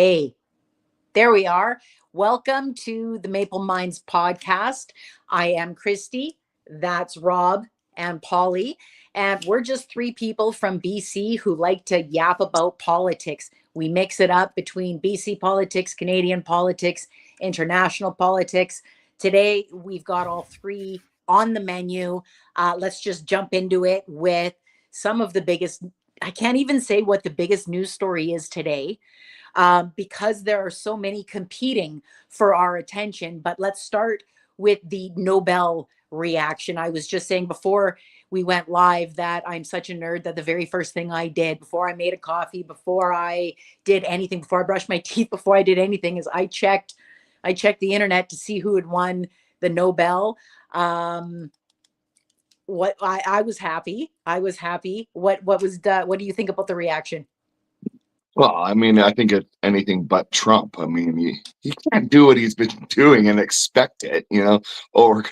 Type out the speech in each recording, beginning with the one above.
Hey, there we are. Welcome to the Maple Minds podcast. I am Christy. That's Rob and Polly. And we're just three people from BC who like to yap about politics. We mix it up between BC politics, Canadian politics, international politics. Today, we've got all three on the menu. Let's just jump into it with some of the biggest. I can't even say what the biggest news story is today because there are so many competing for our attention. But let's start with the Nobel reaction. I was just saying before we went live that I'm such a nerd that the very first thing I did before I made a coffee, before I did anything, before I brushed my teeth, before I did anything is I checked the internet to see who had won the Nobel. What I was happy. I was happy. What do you think about the reaction? Well, I mean, I think it's anything but Trump. I mean, you can't do what he's been doing and expect it. Oh, we're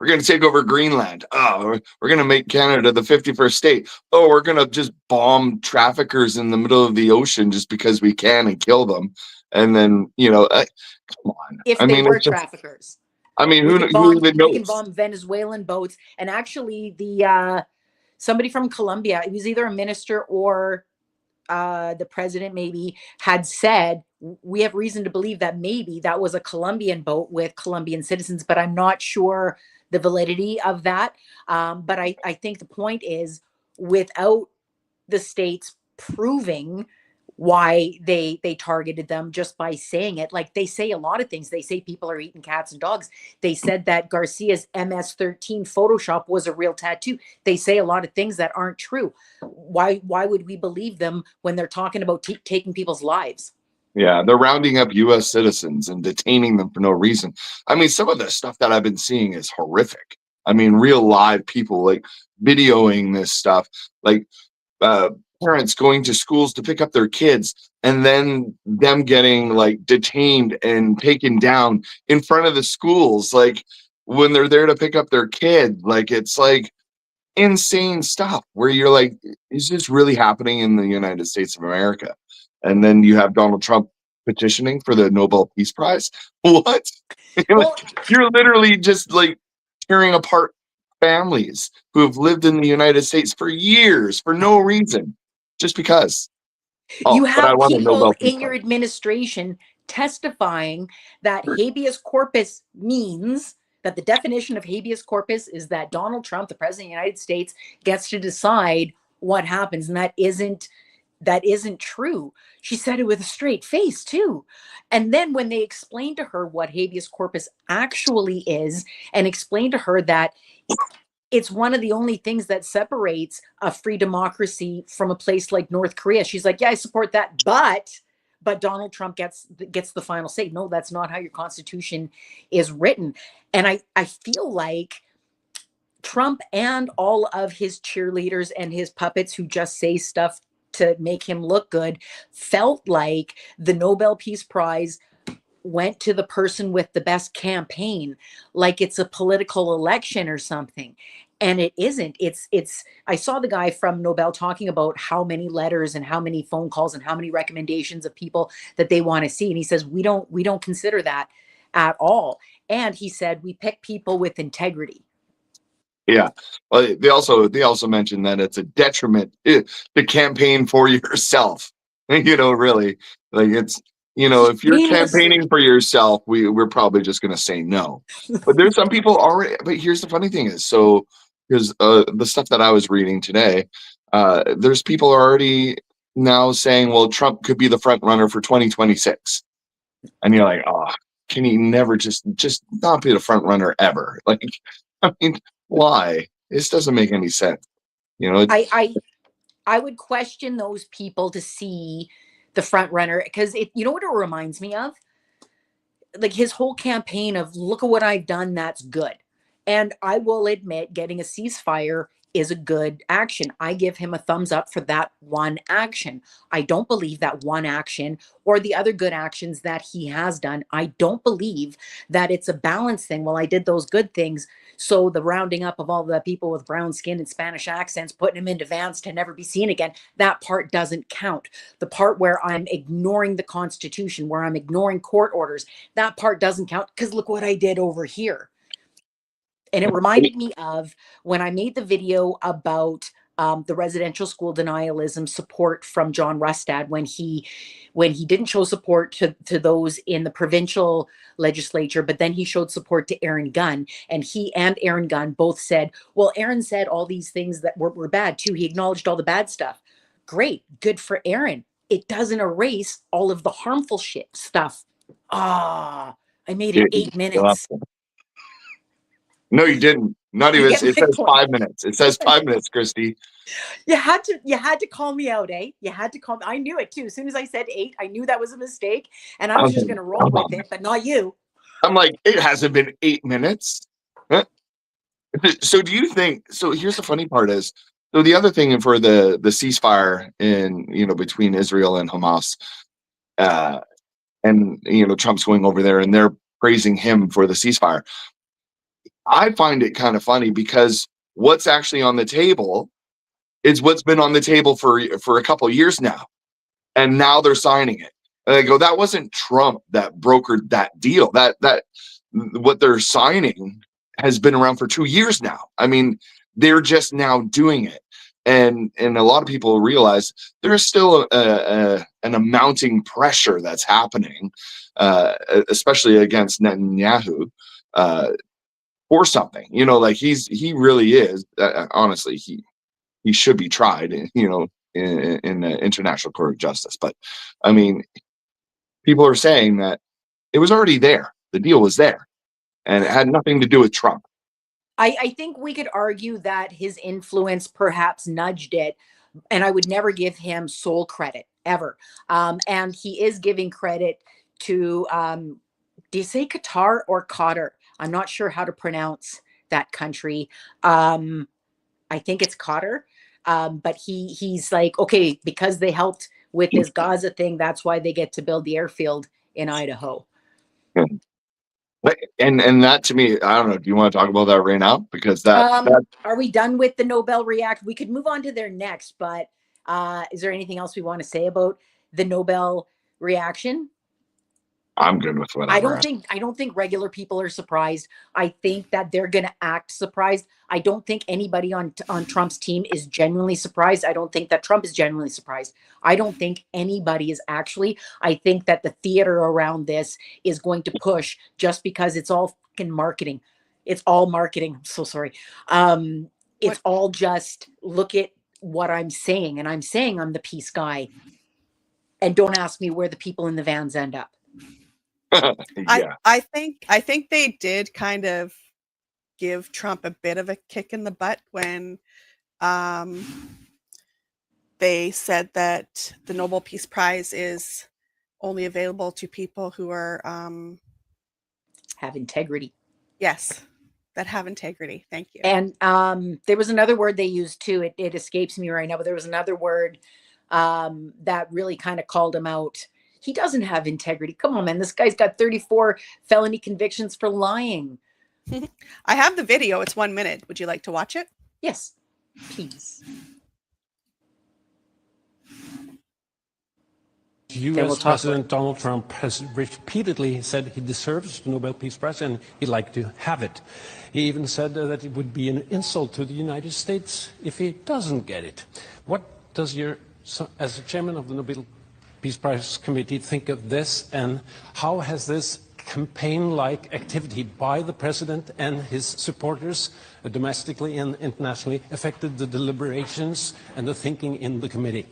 gonna take over Greenland. Oh, we're gonna make Canada the 51st state. Oh, we're gonna just bomb traffickers in the middle of the ocean just because we can and kill them. And then come on. If I they mean, were it's just, traffickers. I mean, We who even can knows? bomb Venezuelan boats. And actually, the somebody from Colombia, it was either a minister or the president maybe had said, we have reason to believe that maybe that was a Colombian boat with Colombian citizens, but I'm not sure the validity of that. But I think the point is, without the states proving why they targeted them just by saying it, like they say a lot of things. They say people are eating cats and dogs. They said that Garcia's MS-13 Photoshop was a real tattoo. They say a lot of things that aren't true. Why would we believe them when they're talking about taking people's lives? Yeah, they're rounding up U.S. citizens and detaining them for no reason. I mean, some of the stuff that I've been seeing is horrific. I mean, real live people like videoing this stuff, like uh, parents going to schools to pick up their kids and then them getting like detained and taken down in front of the schools, like when they're there to pick up their kid. Like it's like insane stuff where you're like, is this really happening in the United States of America? And then you have Donald Trump petitioning for the Nobel Peace Prize. What? Well, You're literally just like tearing apart families who have lived in the United States for years for no reason, just because. you Oh, but I have won a people Nobel Peace in your Prize. administration testifying that habeas corpus means that the definition of habeas corpus is that Donald Trump, the president of the United States, gets to decide what happens. And that isn't true. She said it with a straight face too. And then when they explained to her what habeas corpus actually is and explained to her that it's one of the only things that separates a free democracy from a place like North Korea. She's like, yeah, I support that, but Donald Trump gets the final say. No, that's not how your constitution is written. And I feel like Trump and all of his cheerleaders and his puppets who just say stuff to make him look good felt like the Nobel Peace Prize went to the person with the best campaign, like it's a political election or something. And it isn't. It's I saw the guy from Nobel talking about how many letters and how many phone calls and how many recommendations of people that they want to see. And he says, we don't consider that at all. And he said, we pick people with integrity. Yeah. Well, they also mentioned that it's a detriment to campaign for yourself. Really, like it's if you're Shamelessly. campaigning for yourself, we're probably just gonna say no. But there's some people already. But here's the funny thing is, so here's the stuff that I was reading today. There's people already now saying, well, Trump could be the front runner for 2026, and you're like, oh, can he never just not be the front runner ever? Like, I mean, why? This doesn't make any sense. You know, I I I would question those people to see the front runner because it you know what it reminds me of? Like his whole campaign of look at what I've done that's good. And I will admit getting a ceasefire is a good action. I give him a thumbs up for that one action. I don't believe that one action or the other good actions that he has done, I don't believe that it's a balance thing. Well, I did those good things, so the rounding up of all the people with brown skin and Spanish accents, putting them into vans to never be seen again, that part doesn't count. The part where I'm ignoring the Constitution, where I'm ignoring court orders, that part doesn't count, because look what I did over here. And it reminded me of when I made the video about the residential school denialism support from John Rustad, when he didn't show support to those in the provincial legislature, but then he showed support to Aaron Gunn, and he and Aaron Gunn both said, well, Aaron said all these things that were bad too. He acknowledged all the bad stuff. Great, good for Aaron. It doesn't erase all of the harmful stuff. I made it 8 minutes. No, you didn't. Not even. It says point. 5 minutes. It says 5 minutes, Christy. You had to call me out, eh? You had to call me. I knew it too. As soon as I said 8, I knew that was a mistake, and I was just going to roll with it, but not you. I'm like, it hasn't been 8 minutes. Huh? So do you think? So here's the funny part is. So the other thing for the ceasefire in between Israel and Hamas, and Trump's going over there and they're praising him for the ceasefire. I find it kind of funny because what's actually on the table is what's been on the table for a couple of years now, and now they're signing it. And I go, that wasn't Trump that brokered that deal. That what they're signing has been around for 2 years now. I mean, they're just now doing it, and a lot of people realize there's still an amounting pressure that's happening, especially against Netanyahu. Or something, like he really is. Honestly, he should be tried, in the International Court of Justice. But I mean, people are saying that it was already there. The deal was there, and it had nothing to do with Trump. I think we could argue that his influence perhaps nudged it, and I would never give him sole credit ever. And he is giving credit to, do you say Qatar or Qatar? I'm not sure how to pronounce that country. I think it's Qatar. But he's like, okay, because they helped with this Gaza thing, that's why they get to build the airfield in Idaho. And that, to me, I don't know. Do you want to talk about that right now? Because that are we done with the Nobel react? We could move on to their next, but is there anything else we want to say about the Nobel reaction? I'm good with whatever. I don't think regular people are surprised. I think that they're going to act surprised. I don't think anybody on Trump's team is genuinely surprised. I don't think that Trump is genuinely surprised. I don't think anybody is actually. I think that the theater around this is going to push just because it's all fucking marketing. It's all marketing. I'm so sorry. It's all just look at what I'm saying, and I'm saying I'm the peace guy. And don't ask me where the people in the vans end up. Yeah. I think they did kind of give Trump a bit of a kick in the butt when they said that the Nobel Peace Prize is only available to people who are have integrity. Yes, that have integrity. Thank you. And there was another word they used too. It escapes me right now, but there was another word that really kind of called him out. He doesn't have integrity. Come on, man. This guy's got 34 felony convictions for lying. I have the video. It's 1 minute. Would you like to watch it? Yes, please. U.S. President Donald Trump has repeatedly said he deserves the Nobel Peace Prize and he'd like to have it. He even said that it would be an insult to the United States if he doesn't get it. What does as the chairman of the Nobel Peace Prize Committee think of this, and how has this campaign-like activity by the president and his supporters, domestically and internationally, affected the deliberations and the thinking in the committee?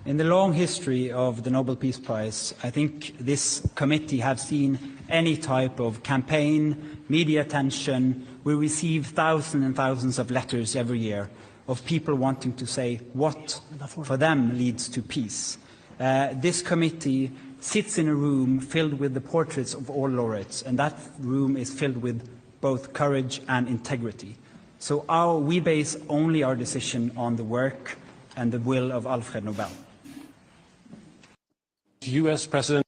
In the long history of the Nobel Peace Prize, I think this committee have seen any type of campaign, media attention. We receive thousands and thousands of letters every year of people wanting to say what for them leads to peace. This committee sits in a room filled with the portraits of all laureates, and that room is filled with both courage and integrity. So we base only our decision on the work and the will of Alfred Nobel. U.S. President.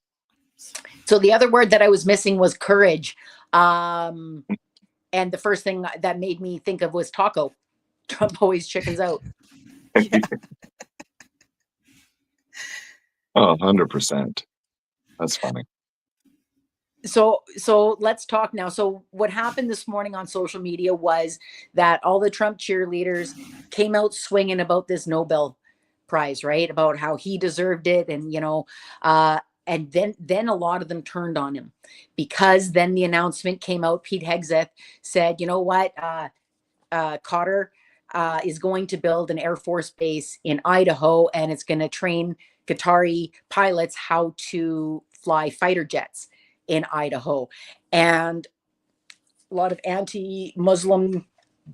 So the other word that I was missing was courage. And the first thing that made me think of was taco. Trump always chickens out. Yeah. Oh, 100%. That's funny. So let's talk now. So what happened this morning on social media was that all the Trump cheerleaders came out swinging about this Nobel Prize, right? About how he deserved it. And, and then a lot of them turned on him, because then the announcement came out. Pete Hegseth said, you know what, Qatar is going to build an Air Force base in Idaho, and it's going to train Qatari pilots how to fly fighter jets in Idaho. And a lot of anti-Muslim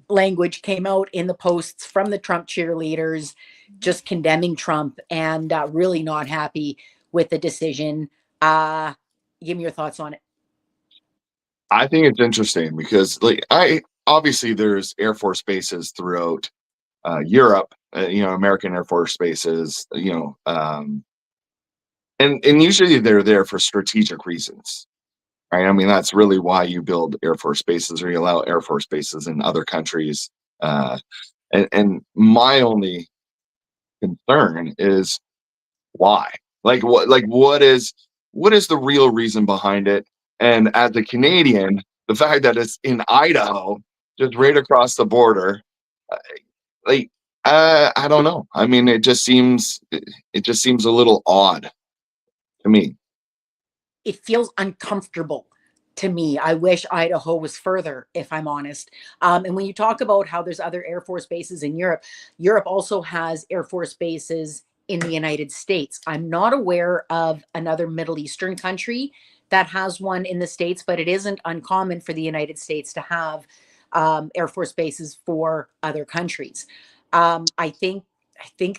language came out in the posts from the Trump cheerleaders, just condemning Trump and really not happy with the decision. Give me your thoughts on it. I think it's interesting because, like, obviously there's Air Force bases throughout Europe, American Air Force bases, and usually they're there for strategic reasons, right? I mean, that's really why you build Air Force bases, or you allow Air Force bases in other countries. And my only concern is why? What is the real reason behind it? And as a Canadian, the fact that it's in Idaho, just right across the border, I don't know. I mean, it just seems a little odd to me. It feels uncomfortable to me. I wish Idaho was further, if I'm honest. And when you talk about how there's other Air Force bases in Europe, Europe also has Air Force bases in the United States. I'm not aware of another Middle Eastern country that has one in the States, but it isn't uncommon for the United States to have Air Force bases for other countries. I think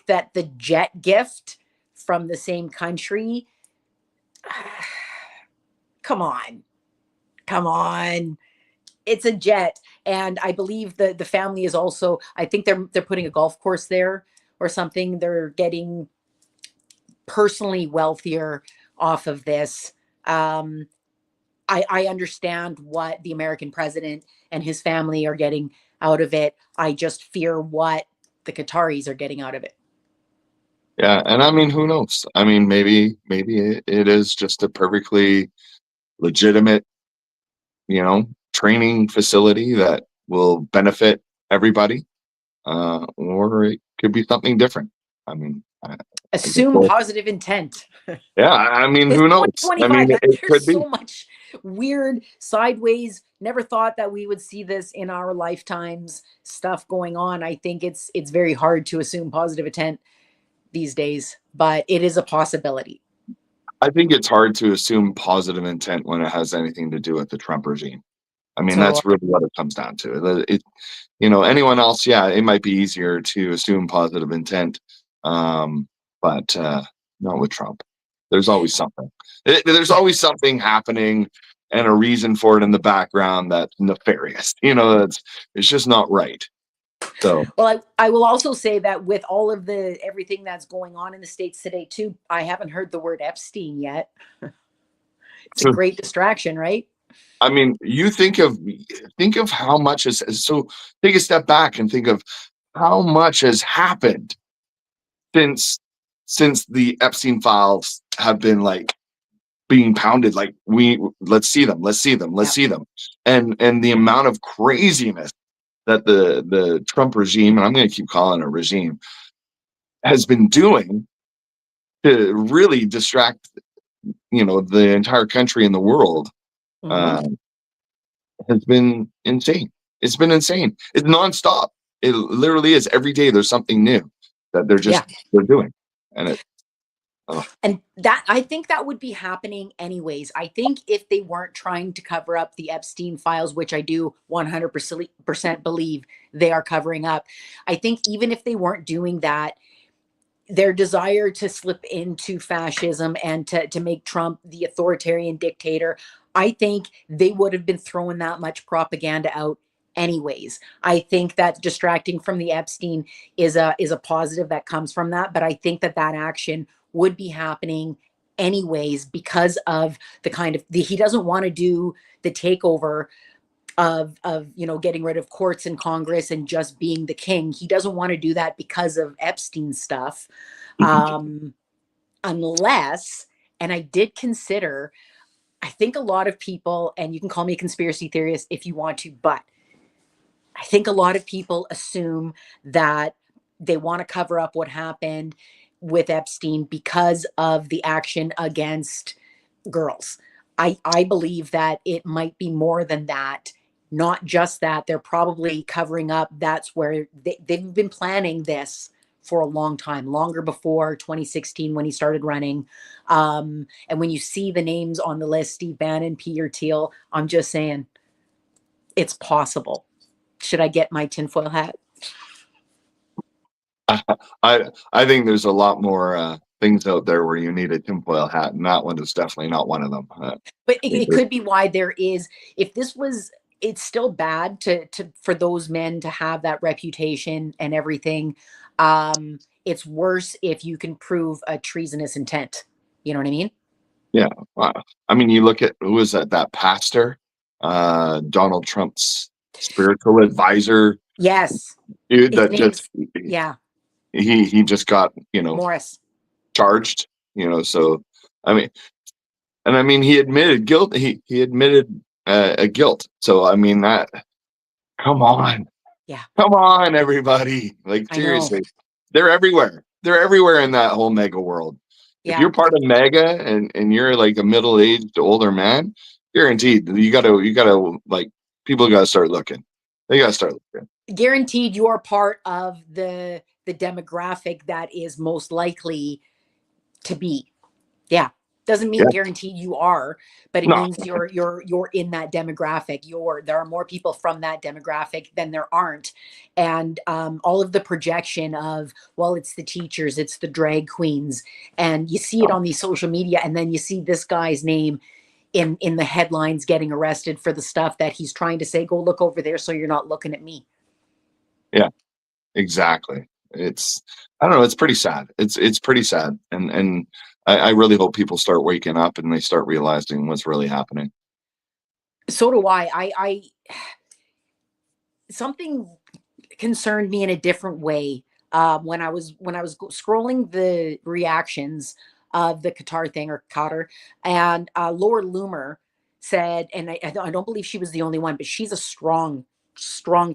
that the jet gift from the same country, come on. It's a jet. And I believe the family is also, I think they're putting a golf course there or something. They're getting personally wealthier off of this. I understand what the American president and his family are getting out of it. I just fear what the Qataris are getting out of it. Yeah, and I mean, who knows? I mean, maybe it is just a perfectly legitimate, training facility that will benefit everybody, or it could be something different. I mean, assume positive intent. Yeah, I mean, who knows? I mean, it there's could be. so much weird sideways. Never thought that we would see this in our lifetimes. Stuff going on. I think it's very hard to assume positive intent these days, but it is a possibility. I think it's hard to assume positive intent when it has anything to do with the Trump regime. I mean, that's really what it comes down to. Anyone else, yeah, it might be easier to assume positive intent, but not with Trump. There's always something. There's always something happening and a reason for it in the background that's nefarious. It's just not right. So, well, I will also say that with all of everything that's going on in the States today too, I haven't heard the word Epstein yet. It's a great distraction, right? I mean, you think of how much is, so take a step back and think of how much has happened since the Epstein files have been being pounded. Let's see them, and the amount of craziness that the Trump regime, and I'm going to keep calling it a regime, has been doing to really distract, the entire country and the world, has been insane. It's been insane. It's nonstop. It literally is. Every day there's something new that they're doing, and and that, I think that would be happening anyways. I think if they weren't trying to cover up the Epstein files, which I do 100% believe they are covering up, I think even if they weren't doing that, their desire to slip into fascism and to make Trump the authoritarian dictator, I think they would have been throwing that much propaganda out anyways. I think that distracting from the Epstein is a positive that comes from that, but I think that action would be happening anyways because of the kind of he doesn't want to do the takeover of getting rid of courts and Congress and just being the king. He doesn't want to do that because of Epstein stuff, unless, and I did consider, I think a lot of people, and you can call me a conspiracy theorist if you want to, but I think a lot of people assume that they want to cover up what happened with Epstein because of the action against girls. I believe that it might be more than that. Not just that, they're probably covering up. That's where they've been planning this for a long time, longer before 2016 when he started running. And when you see the names on the list, Steve Bannon, Peter Thiel, I'm just saying it's possible. Should I get my tinfoil hat? I think there's a lot more things out there where you need a tinfoil hat, and that one is definitely not one of them. But it could be why there is, if this was, it's still bad for those men to have that reputation and everything. It's worse if you can prove a treasonous intent. You know what I mean? Yeah. I mean, you look at, who was that pastor, Donald Trump's spiritual advisor. Yes. Dude, that just, yeah. He just got, Morris charged, so, I mean, he admitted guilt. He admitted a guilt. So, I mean, come on. Yeah. Come on, everybody. Like, seriously, they're everywhere. They're everywhere in that whole MAGA world. Yeah. If you're part of MAGA and you're like a middle-aged older man, guaranteed you gotta like, people gotta start looking. They gotta start looking. Guaranteed you are part of the demographic that is most likely to be. Yeah. Doesn't mean guaranteed you are, but it means you're in that demographic. There are more people from that demographic than there aren't. And all of the projection of, well, it's the teachers, it's the drag queens, and you see it on these social media, and then you see this guy's name in the headlines getting arrested for the stuff that he's trying to say, go look over there so you're not looking at me. Yeah, exactly. I don't know, it's pretty sad. It's pretty sad. And I really hope people start waking up and they start realizing what's really happening. So do I. Something concerned me in a different way when I was scrolling the reactions of the Qatar thing, or Qatar, and Laura Loomer said, and I don't believe she was the only one, but she's a strong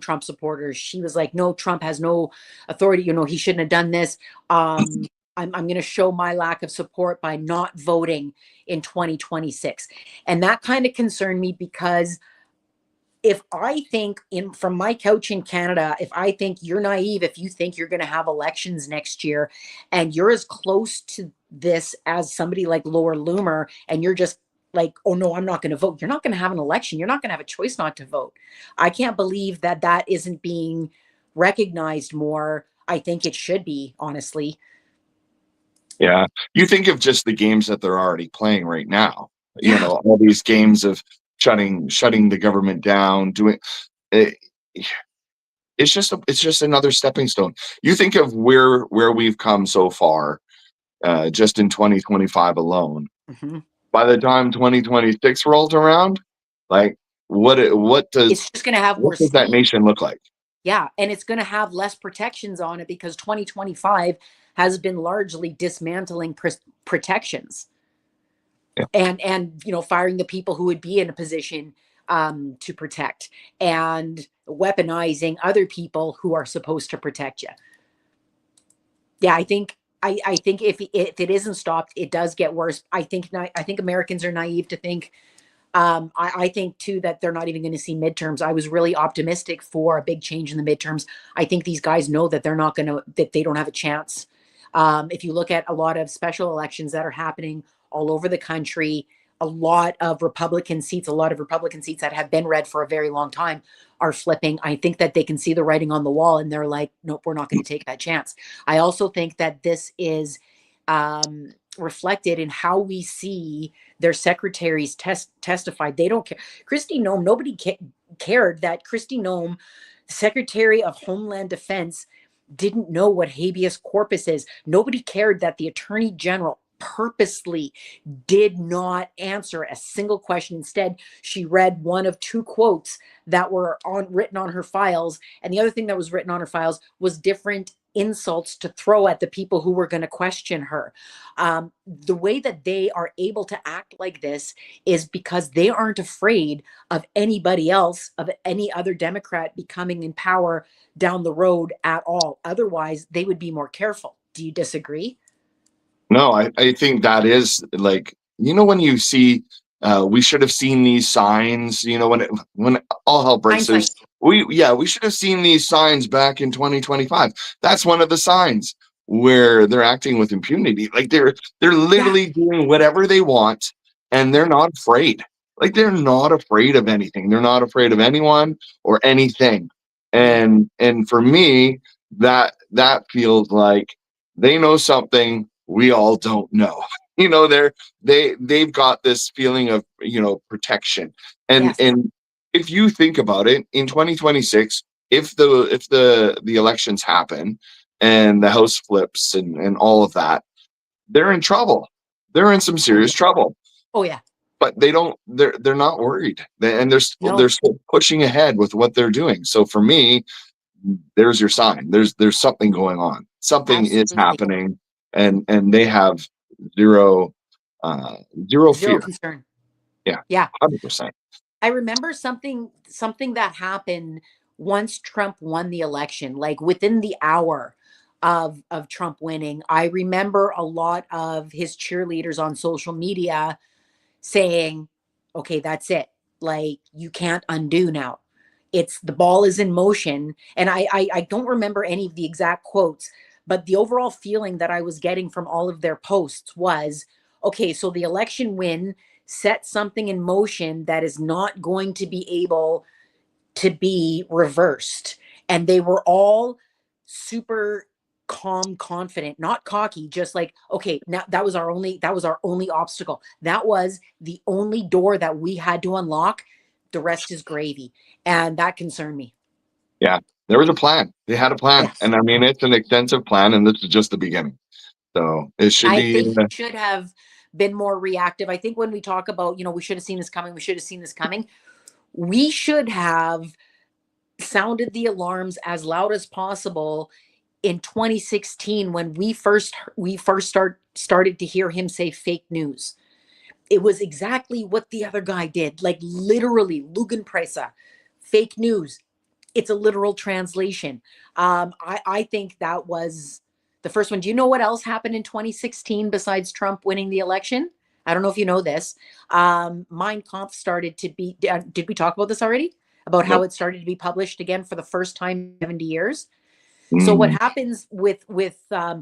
Trump supporter. She was like, no, Trump has no authority. He shouldn't have done this. I'm going to show my lack of support by not voting in 2026. And that kind of concerned me, because if I think from my couch in Canada, if I think you're naive, if you think you're going to have elections next year and you're as close to this as somebody like Laura Loomer, and you're just like, oh no, I'm not going to vote. You're not going to have an election. You're not going to have a choice not to vote. I can't believe that isn't being recognized more. I think it should be, honestly. Yeah. You think of just the games that they're already playing right now, all these games of shutting the government down, doing it. It's just another stepping stone. You think of where we've come so far, just in 2025 alone. Mm-hmm. By the time 2026 rolls around, like what does it's just going to have more? What does that nation look like? Yeah, and it's going to have less protections on it, because 2025 has been largely dismantling protections, and firing the people who would be in a position to protect, and weaponizing other people who are supposed to protect you. Yeah, I think if it isn't stopped, it does get worse. I think Americans are naive to think. I think too that they're not even going to see midterms. I was really optimistic for a big change in the midterms. I think these guys know that that they don't have a chance. If you look at a lot of special elections that are happening all over the country, a lot of Republican seats that have been red for a very long time are flipping. I think that they can see the writing on the wall, and they're like, nope, we're not going to take that chance. I also think that this is reflected in how we see their secretaries testified. They don't care. Kristi Noem, cared that Kristi Noem, Secretary of Homeland Defense, didn't know what habeas corpus is. Nobody cared that the Attorney General purposely did not answer a single question. Instead, she read one of two quotes that were written on her files, and the other thing that was written on her files was different insults to throw at the people who were going to question her. The way that they are able to act like this is because they aren't afraid of anybody else, of any other Democrat becoming in power down the road at all. Otherwise, they would be more careful. Do you disagree? No, I think that is like, when you see, we should have seen these signs, when all hell breaks loose, we should have seen these signs back in 2025. That's one of the signs where they're acting with impunity. Like they're literally doing whatever they want, and they're not afraid. Like they're not afraid of anything. They're not afraid of anyone or anything. And for me, that feels like they know something we all don't know. They've got this feeling of protection. And if you think about it, in 2026, if the elections happen and the House flips and all of that, they're in trouble. They're in some serious trouble. Oh yeah. But they're not worried. They're still pushing ahead with what they're doing. So for me, there's your sign. There's something going on. Something is happening, and they have zero fear. Concern. Yeah, 100%. I remember something that happened once Trump won the election, like within the hour of Trump winning. I remember a lot of his cheerleaders on social media saying, okay, that's it. Like, you can't undo now. It's the ball is in motion. And I don't remember any of the exact quotes, but the overall feeling that I was getting from all of their posts was, okay, so the election win set something in motion that is not going to be able to be reversed. And they were all super calm, confident, not cocky, just like, okay, now that was our only obstacle. That was the only door that we had to unlock. The rest is gravy. And that concerned me. Yeah, there was a plan. They had a plan. Yes. And I mean, it's an extensive plan, and this is just the beginning. So it should be. I think we should have been more reactive. I think when we talk about, we should have seen this coming, we should have sounded the alarms as loud as possible in 2016 when we first started to hear him say fake news. It was exactly what the other guy did, like literally Lugenpresse, fake news. It's a literal translation. I think that was the first one. Do you know what else happened in 2016 besides Trump winning the election? I don't know if you know this. Mein Kampf started to be, did we talk about this already? About how it started to be published again for the first time in 70 years? So what happens with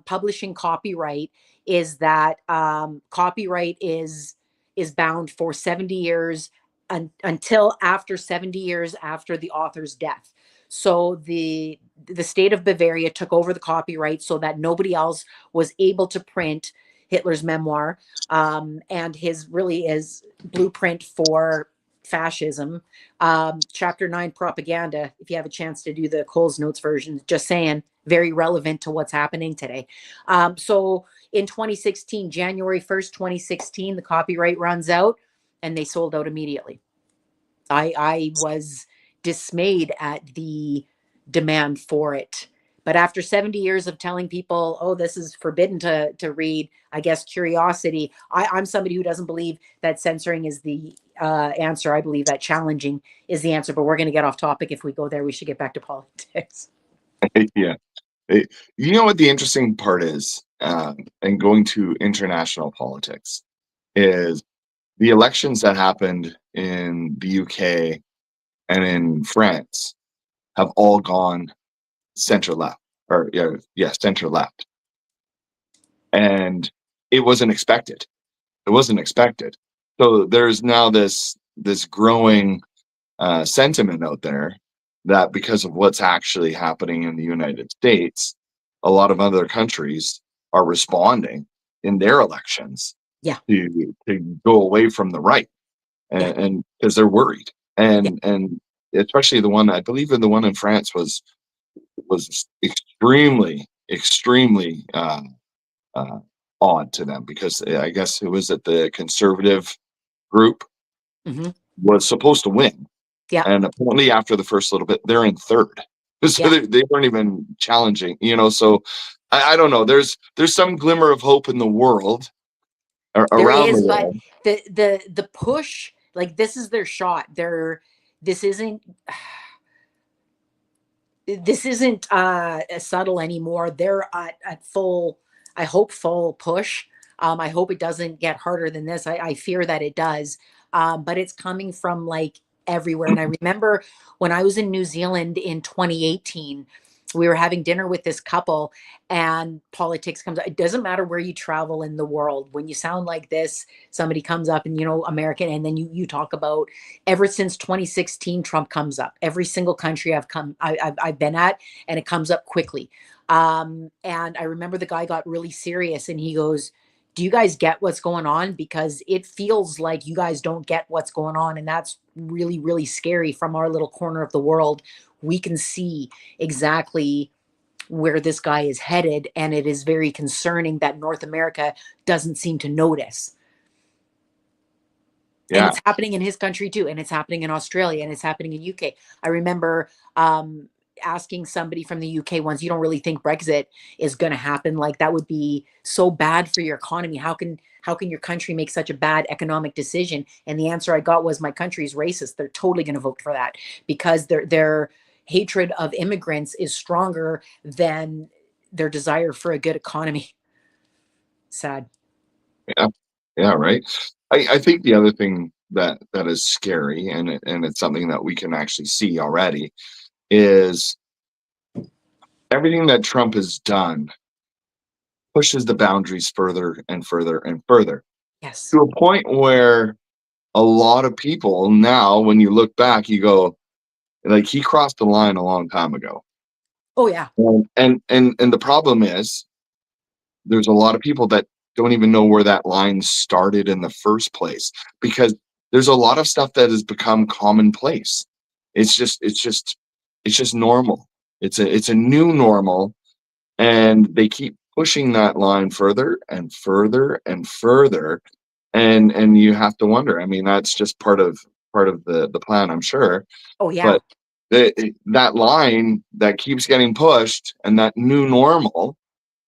publishing copyright is that copyright is bound for 70 years until after 70 years after the author's death. So the state of Bavaria took over the copyright so that nobody else was able to print Hitler's memoir and his blueprint for fascism, chapter 9 propaganda. If you have a chance to do the Coles Notes version, just saying, very relevant to what's happening today. So in 2016, January 1st, 2016, the copyright runs out and they sold out immediately. I was dismayed at the demand for it. But after 70 years of telling people, oh, this is forbidden to read, I guess curiosity. I'm somebody who doesn't believe that censoring is the answer. I believe that challenging is the answer. But we're going to get off topic. If we go there, we should get back to politics. Yeah. You know what the interesting part is, and going to international politics, is the elections that happened in the UK and in France have all gone center left, or center left. And it wasn't expected. So there's now this growing sentiment out there that because of what's actually happening in the United States, a lot of other countries are responding in their elections to go away from the right, and because they're worried. And especially the one, I believe the one in France was extremely, extremely odd to them, because I guess it was that the conservative group Hmm. was supposed to win. Yeah. And apparently after the first little bit, they're in third. So Yeah. they weren't even challenging, so I don't know. There's some glimmer of hope in the world, There around the is, but world. the push, like, this is their shot. This isn't this isn't subtle anymore. They're at full, I hope, full push. I hope it doesn't get harder than this. I fear that it does. But it's coming from like everywhere. And I remember when I was in New Zealand in 2018, we were having dinner with this couple, and politics comes up. It doesn't matter where you travel in the world. When you sound like this, somebody comes up and, American, and then you talk about, ever since 2016, Trump comes up. Every single country I've been at, and it comes up quickly. And I remember the guy got really serious, and he goes, "Do you guys get what's going on? Because it feels like you guys don't get what's going on, and that's really, really scary. From our little corner of the world, we can see exactly where this guy is headed, and it is very concerning that North America doesn't seem to notice." And Yeah. it's happening in his country too, and it's happening in Australia, and it's happening in UK. I remember asking somebody from the UK once, "You don't really think Brexit is going to happen? Like, that would be so bad for your economy. How can your country make such a bad economic decision?" And the answer I got was, "My country is racist. They're totally going to vote for that, because their hatred of immigrants is stronger than their desire for a good economy." Sad. Yeah. Yeah. Right. I think the other thing that is scary, and it's something that we can actually see already, is everything that Trump has done pushes the boundaries further and further and further, Yes. to a point where a lot of people now, when you look back, you go, like, he crossed the line a long time ago. Oh yeah. And the problem is, there's a lot of people that don't even know where that line started in the first place, because there's a lot of stuff that has become commonplace. It's just normal. It's a new normal, and they keep pushing that line further and further and further, and you have to wonder. I mean, that's just part of the plan, I'm sure. Oh yeah. But that line that keeps getting pushed, and that new normal,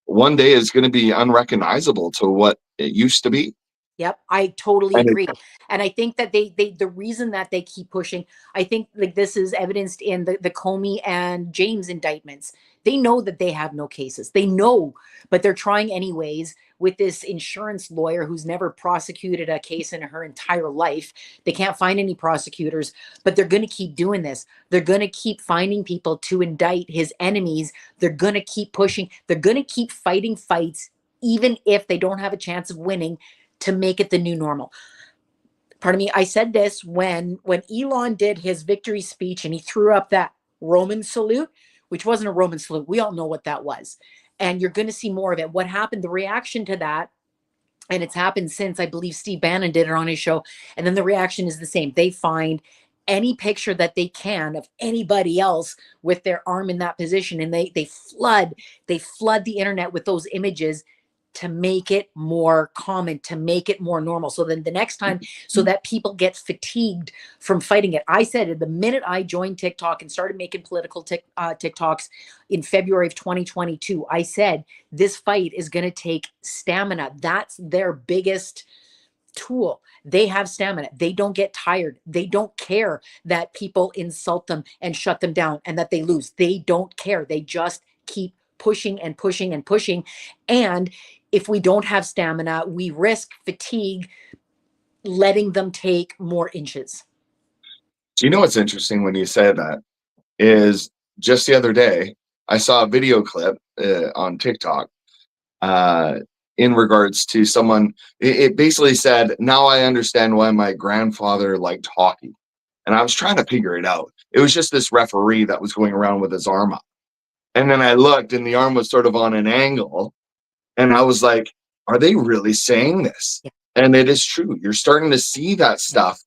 one day is going to be unrecognizable to what it used to be. Yep, I totally And agree. And I think that they the reason that they keep pushing, I think, like, this is evidenced in the Comey and James indictments. They know that they have no cases. They know, but they're trying anyways, with this insurance lawyer who's never prosecuted a case in her entire life. They can't find any prosecutors, but they're going to keep doing this. They're going to keep finding people to indict his enemies. They're going to keep pushing. They're going to keep fighting fights, even if they don't have a chance of winning, to make it the new normal. Pardon me. I said this when Elon did his victory speech, and he threw up that Roman salute, which wasn't a Roman salute. We all know what that was. And you're going to see more of it. What happened, the reaction to that, and it's happened since, I believe Steve Bannon did it on his show, and then the reaction is the same. They find any picture that they can of anybody else with their arm in that position, and they flood the internet with those images, to make it more common, to make it more normal. So then the next time, so that people get fatigued from fighting it. I said, the minute I joined TikTok and started making political TikToks in February of 2022, I said, this fight is going to take stamina. That's their biggest tool. They have stamina. They don't get tired. They don't care that people insult them and shut them down and that they lose. They don't care. They just keep pushing and pushing and pushing. And if we don't have stamina, we risk fatigue, letting them take more inches. you know what's interesting when you say that is, just the other day, I saw a video clip on TikTok in regards to someone. It basically said, "Now I understand why my grandfather liked hockey." And I was trying to figure it out. It was just this referee that was going around with his arm up. And then I looked, and the arm was sort of on an angle. And I was like, are they really saying this? Yeah. And it is true. You're starting to see that stuff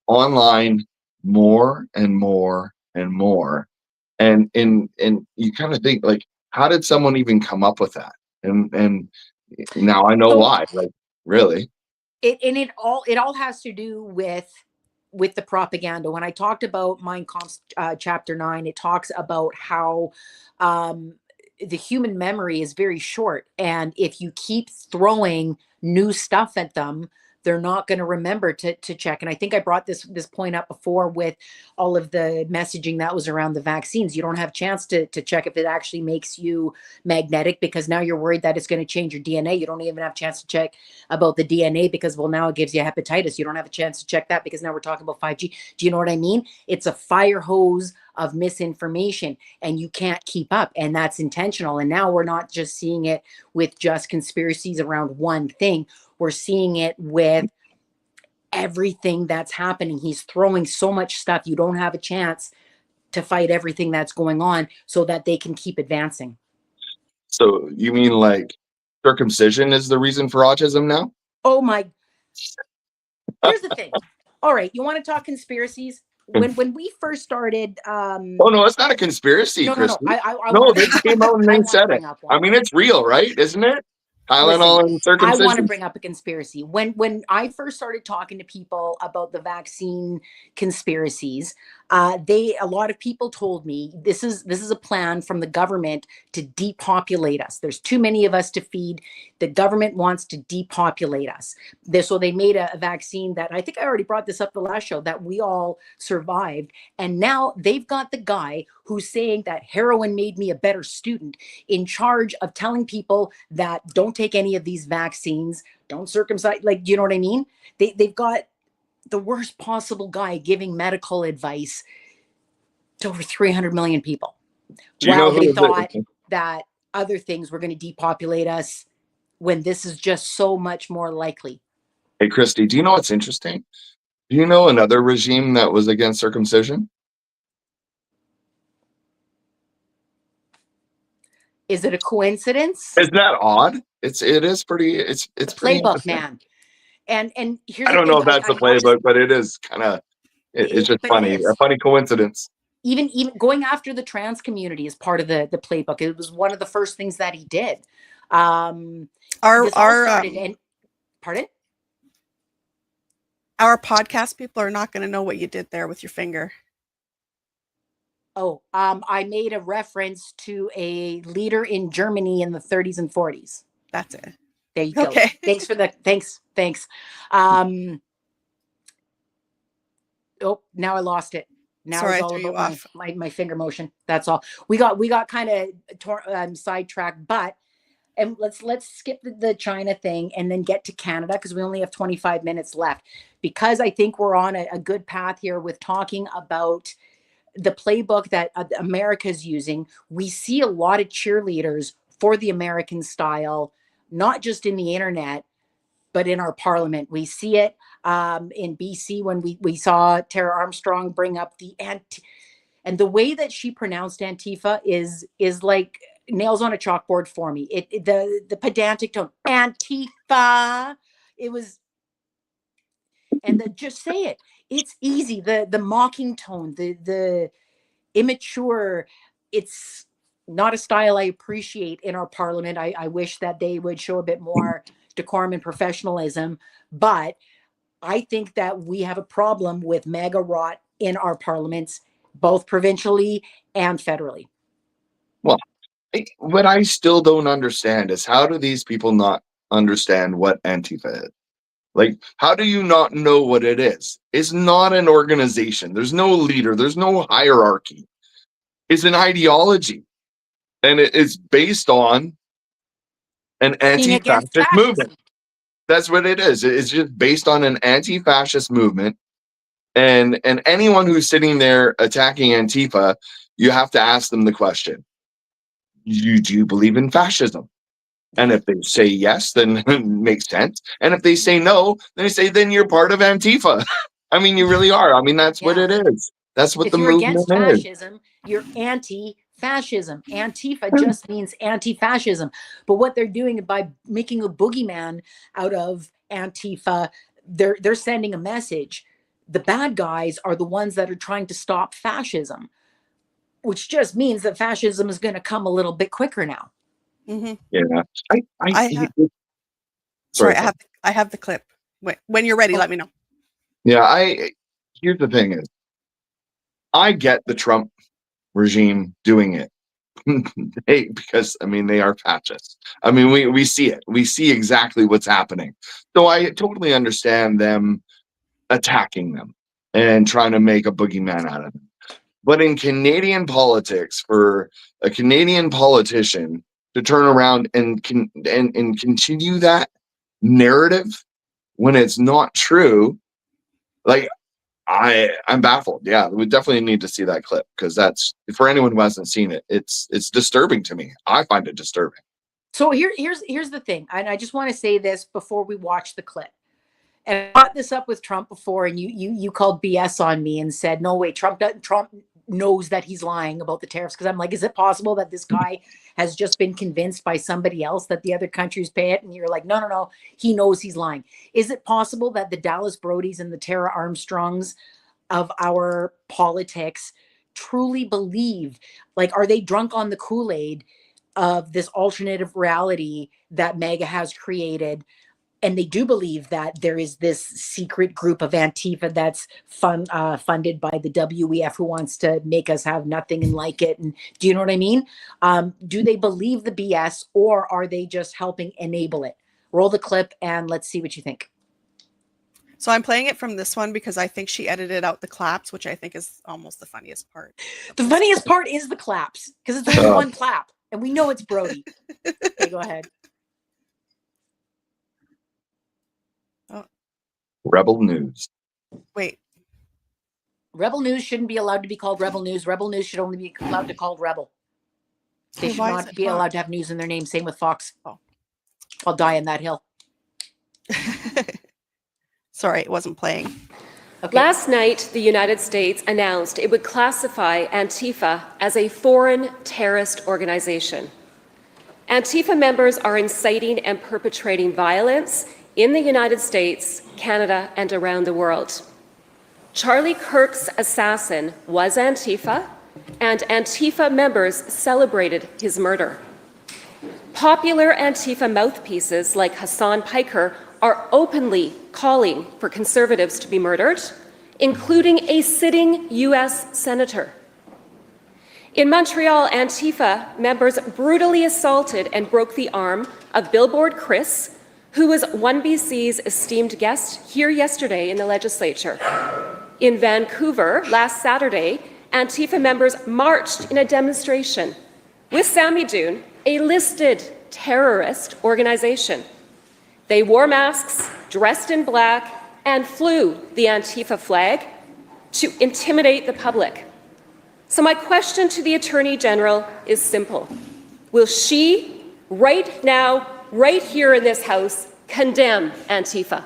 online more and more and more. And you kind of think, like, how did someone even come up with that? And now I know So why. Like, really? it all has to do with the propaganda. When I talked about Mein Kampf, chapter 9, it talks about how the human memory is very short, and if you keep throwing new stuff at them, they're not going to remember to check. And I think I brought this point up before with all of the messaging that was around the vaccines. You don't have a chance to check if it actually makes you magnetic, because now you're worried that it's going to change your DNA. You don't even have a chance to check about the DNA because, well, now it gives you hepatitis. You don't have a chance to check that because now we're talking about 5G. Do you know what I mean? It's a fire hose of misinformation, and you can't keep up, and that's intentional. And now we're not just seeing it with just conspiracies around one thing. We're seeing it with everything that's happening. He's throwing so much stuff. You don't have a chance to fight everything that's going on so that they can keep advancing. So you mean like circumcision is the reason for autism now? Oh my. Here's the thing. All right, you want to talk conspiracies? When we first started Oh no, it's not a conspiracy, no, Christy. I No, want they came out and they said it. bring up I one. mean, it's real, right? Isn't it? Tylenol and I want to circumcision. bring up a conspiracy. When I first started talking to people about the vaccine conspiracies, a lot of people told me this is a plan from the government to depopulate us. There's too many of us to feed. The government wants to depopulate us. So they made a vaccine that, I think I already brought this up the last show, that we all survived. And now they've got the guy who's saying that heroin made me a better student in charge of telling people that don't take any of these vaccines, don't circumcise. Like, you know what I mean? They've got the worst possible guy giving medical advice to over 300 million people. Do you know who They is thought it? that other things were going to depopulate us, when this is just so much more likely. Hey, Christy, do you know what's interesting? Do you know another regime that was against circumcision? Is it a coincidence? Isn't that odd? It's pretty The pretty playbook, interesting. man. And here's I the don't thing. know if that's the playbook, but it is kind of it's just But funny. it A is. funny coincidence. Even going after the trans community is part of the playbook. It was one of the first things that he did. Pardon? Our podcast people are not going to know what you did there with your finger. Oh, I made a reference to a leader in Germany in the 30s and 40s. That's it. There you go. Okay. Thanks for the thanks. Oh, now I lost it. Now Sorry, it's all I threw you about off. my finger motion. That's all. We got kind of sidetracked, but and let's skip the China thing and then get to Canada, because we only have 25 minutes left, because I think we're on a good path here with talking about the playbook that America's using. We see a lot of cheerleaders for the American style, not just in the internet, but in our parliament. We see it in BC when we saw Tara Armstrong bring up the and the way that she pronounced Antifa is like nails on a chalkboard for me. The pedantic tone, Antifa. It was, and just say it. It's easy. The mocking tone, the immature. It's not a style I appreciate in our parliament. I wish that they would show a bit more decorum and professionalism, but I think that we have a problem with MAGA rot in our parliaments, both provincially and federally. Well, what I still don't understand is, how do these people not understand what Antifa is? Like, how do you not know what it is? It's not an organization. There's no leader. There's no hierarchy. It's an ideology. And it is based on an anti-fascist movement. That's what it is. It's just based on an anti-fascist movement. And anyone who's sitting there attacking Antifa, you have to ask them the question, do you believe in fascism? And if they say yes, then it makes sense. And if they say no, then they say, then you're part of Antifa. I mean, you really are. I mean, that's what it is. That's what the movement is. If you're against fascism, you're anti-fascism. Antifa just means anti-fascism. But what they're doing by making a boogeyman out of Antifa, they're sending a message the bad guys are the ones that are trying to stop fascism, which just means that fascism is going to come a little bit quicker now. Mm-hmm. Yeah. Sorry, I have the clip. When you're ready, let me know. Yeah, here's the thing is, I get the Trump regime doing it. Because I mean they are fascists. I mean we see it. We see exactly what's happening. So I totally understand them attacking them and trying to make a boogeyman out of them. But in Canadian politics, for a Canadian politician to turn around and continue that narrative when it's not true, like I'm baffled. Yeah, we definitely need to see that clip, because that's, for anyone who hasn't seen it, it's disturbing to me. I find it disturbing. So here's the thing, and I just want to say this before we watch the clip. And I brought this up with Trump before, and you called BS on me and said, no way, Trump knows that he's lying about the tariffs. Because I'm like, is it possible that this guy has just been convinced by somebody else that the other countries pay it? And you're like, no, he knows he's lying. Is it possible that the Dallas Brodys and the Tara Armstrongs of our politics truly believe, like, are they drunk on the Kool-Aid of this alternative reality that MAGA has created? And they do believe that there is this secret group of Antifa that's funded by the WEF, who wants to make us have nothing and like it. And do you know what I mean? Do they believe the BS, or are they just helping enable it? Roll the clip and let's see what you think. So I'm playing it from this one because I think she edited out the claps, which I think is almost the funniest part. The funniest part is the claps, because it's only one clap and we know it's Brody. Okay, go ahead. Rebel News. Wait. Rebel News shouldn't be allowed to be called Rebel News. Rebel News should only be allowed to be called Rebel. They should not be allowed to have news in their name. Same with Fox. Oh. I'll die on that hill. Sorry, it wasn't playing. Okay. Last night, the United States announced it would classify Antifa as a foreign terrorist organization. Antifa members are inciting and perpetrating violence in the United States, Canada, and around the world. Charlie Kirk's assassin was Antifa, and Antifa members celebrated his murder. Popular Antifa mouthpieces like Hassan Piker are openly calling for conservatives to be murdered, including a sitting U.S. senator. In Montreal, Antifa members brutally assaulted and broke the arm of Billboard Chris, who was 1BC's esteemed guest here yesterday in the legislature. In Vancouver, last Saturday, Antifa members marched in a demonstration with Sammy Doon, a listed terrorist organization. They wore masks, dressed in black, and flew the Antifa flag to intimidate the public. So my question to the Attorney General is simple. Will she, right now, right here in this House, condemn Antifa?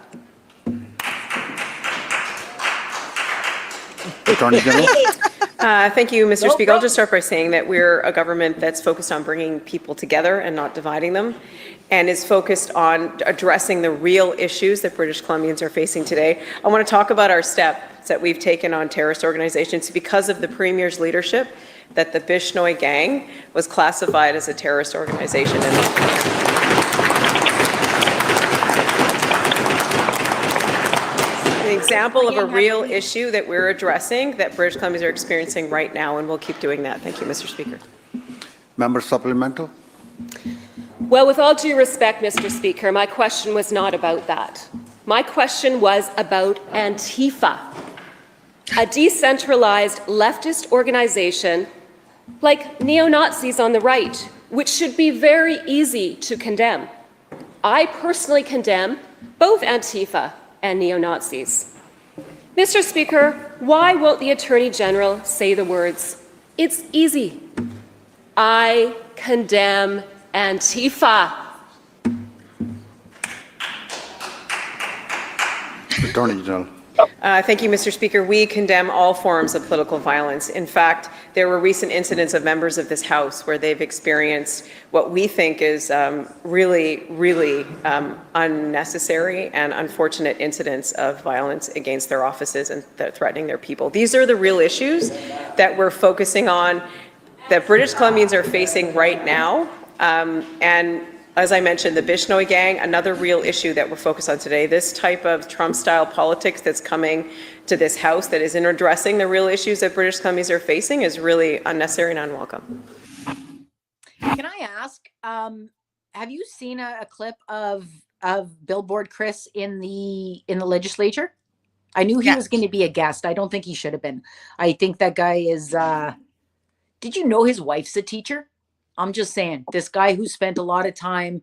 Attorney General. Thank you, Mr. Speaker. I'll just start by saying that we're a government that's focused on bringing people together and not dividing them, and is focused on addressing the real issues that British Columbians are facing today. I want to talk about our steps that we've taken on terrorist organizations because of the Premier's leadership, that the Bishnoi gang was classified as a terrorist organization. An example of a real issue that we're addressing that British Columbians are experiencing right now, and we'll keep doing that. Thank you, Mr. Speaker. Member supplemental. Well, with all due respect, Mr. Speaker, my question was not about that. My question was about Antifa, a decentralized leftist organization like neo-Nazis on the right, which should be very easy to condemn. I personally condemn both Antifa and neo-Nazis. Mr. Speaker, why won't the Attorney General say the words? It's easy. I condemn Antifa. Attorney General. Thank you, Mr. Speaker. We condemn all forms of political violence. In fact, there were recent incidents of members of this House where they've experienced what we think is really, really unnecessary and unfortunate incidents of violence against their offices and threatening their people. These are the real issues that we're focusing on, that British Columbians are facing right now. And as I mentioned, the Bishnoi gang, another real issue that we're focused on today. This type of Trump-style politics that's coming to this House that isn't addressing the real issues that British Columbians are facing is really unnecessary and unwelcome. Can I ask, have you seen a clip of Billboard Chris in the legislature? I knew he was going to be a guest. I don't think he should have been. I think that guy is, did you know his wife's a teacher? I'm just saying, this guy who spent a lot of time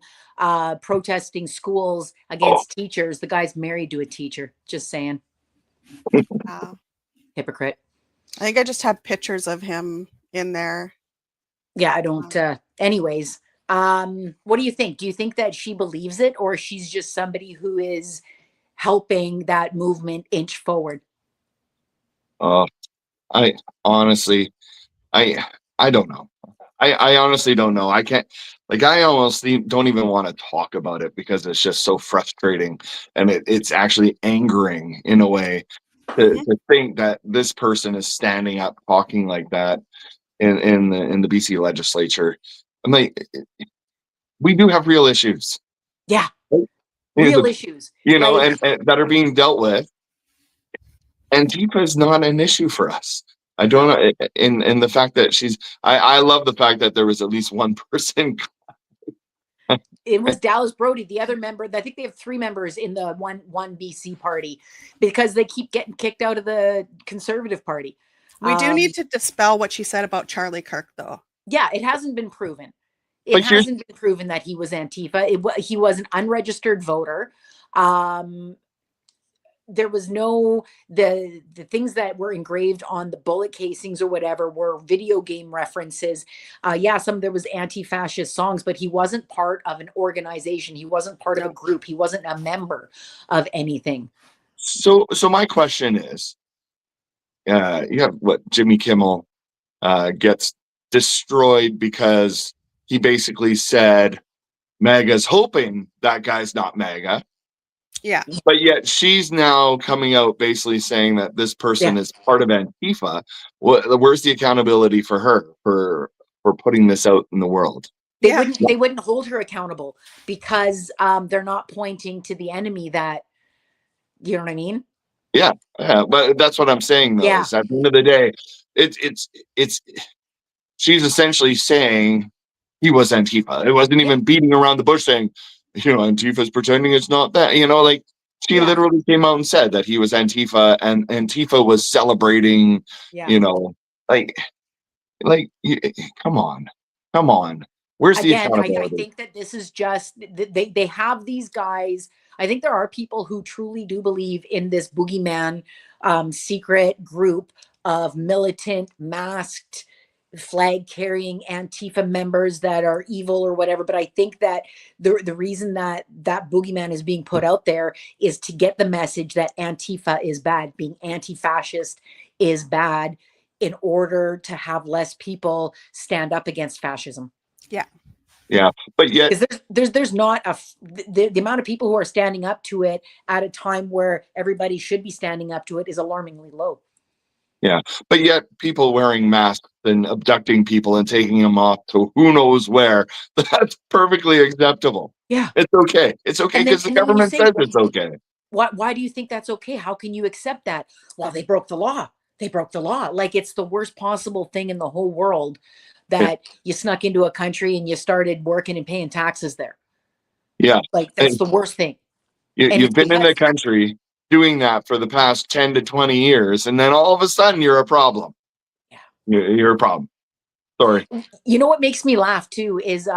protesting schools against teachers, the guy's married to a teacher. Just saying. Wow. Hypocrite. I think I just have pictures of him in there. Yeah, I don't. Anyways, what do you think? Do you think that she believes it, or she's just somebody who is helping that movement inch forward? I honestly, I don't know. I honestly don't know. I can't, like, I almost don't even want to talk about it because it's just so frustrating, and it's actually angering in a way to think that this person is standing up talking like that in the BC legislature. I'm like, we do have real issues. Yeah, real issues. You know, and that are being dealt with. Antifa is not an issue for us. I don't know, in the fact that I love the fact that there was at least one person. It was Dallas Brody, the other member. I think they have 3 members in the one BC party because they keep getting kicked out of the Conservative Party. We do need to dispel what she said about Charlie Kirk, though. Yeah, it hasn't been proven. It hasn't been proven that he was Antifa. He was an unregistered voter. There was no, the things that were engraved on the bullet casings or whatever were video game references. Yeah, there was anti-fascist songs, but he wasn't part of an organization. He wasn't part of a group. He wasn't a member of anything. So my question is, you have what, Jimmy Kimmel gets destroyed because he basically said MAGA's hoping that guy's not MAGA. Yeah. But yet she's now coming out basically saying that this person is part of Antifa. Where's the accountability for her for putting this out in the world? They wouldn't hold her accountable because they're not pointing to the enemy that, you know what I mean? Yeah, but that's what I'm saying though. Yeah. Is at the end of the day, it's she's essentially saying he was Antifa. It wasn't even beating around the bush saying, you know, Antifa's pretending it's not that, you know, like she literally came out and said that he was Antifa, and Antifa was celebrating, you know, like, come on. Where's the accountability? I think that this is just, they have these guys. I think there are people who truly do believe in this boogeyman secret group of militant, masked, flag carrying Antifa members that are evil or whatever. But I think that the reason that boogeyman is being put out there is to get the message that Antifa is bad, being anti-fascist is bad, in order to have less people stand up against fascism. Yeah, but yet there's not the amount of people who are standing up to it at a time where everybody should be standing up to it is alarmingly low. Yeah, but yet people wearing masks and abducting people and taking them off to who knows where, that's perfectly acceptable. Yeah. It's okay. It's okay because the government says it's okay. Why do you think that's okay? How can you accept that? Well, they broke the law. They broke the law. Like it's the worst possible thing in the whole world that you snuck into a country and you started working and paying taxes there. Yeah. Like that's the worst thing. You've been in the country doing that for the past 10 to 20 years, and then all of a sudden you're a problem. Yeah. You're a problem. Sorry. You know what makes me laugh too is